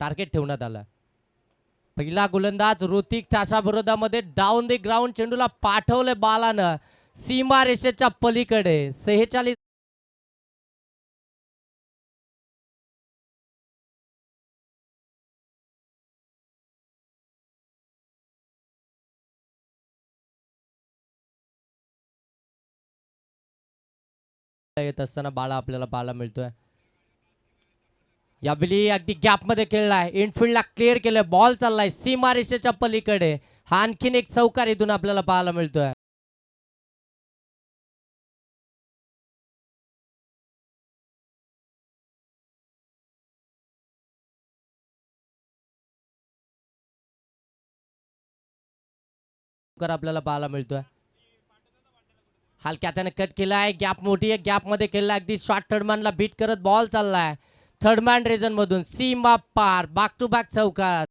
Target ठेवण्यात आलं. पहिला गोलंदाज ऋतिक त्याच्या विरोधामध्ये डाऊन द ग्राउंड चेंडूला पाठवले बालानं सीमा रेषेच्या पलीकडे. 46 येत असताना बाळा आपल्याला पाहायला मिळतोय. यावेळी अगदी गॅप मध्ये खेळलाय, इनफिल्डला क्लिअर केलंय, बॉल चाललाय सीमा रेषेच्या पलीकडे. हा आणखीन एक चौकार इथून आपल्याला पाहायला मिळतोय. आपल्याला पाहायला मिळतोय. हलक्या त्याने कट केलाय, गॅप मोठी आहे, गॅप मध्ये खेळलाय, अगदी शॉर्ट थर्डमॅनला बीट करत बॉल चाललाय थर्डमॅन रिजन मधून सीमा पार. बॅक टू बॅक चौकार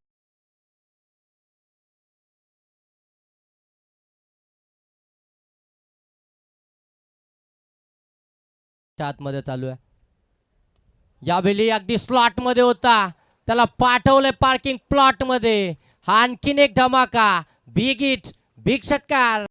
मध्ये चालू आहे. यावेळी अगदी स्लॉट मध्ये होता, त्याला पाठवलंय पार्किंग प्लॉट मध्ये. हा आणखीन एक धमाका, बिग हिट, बिग षटकार.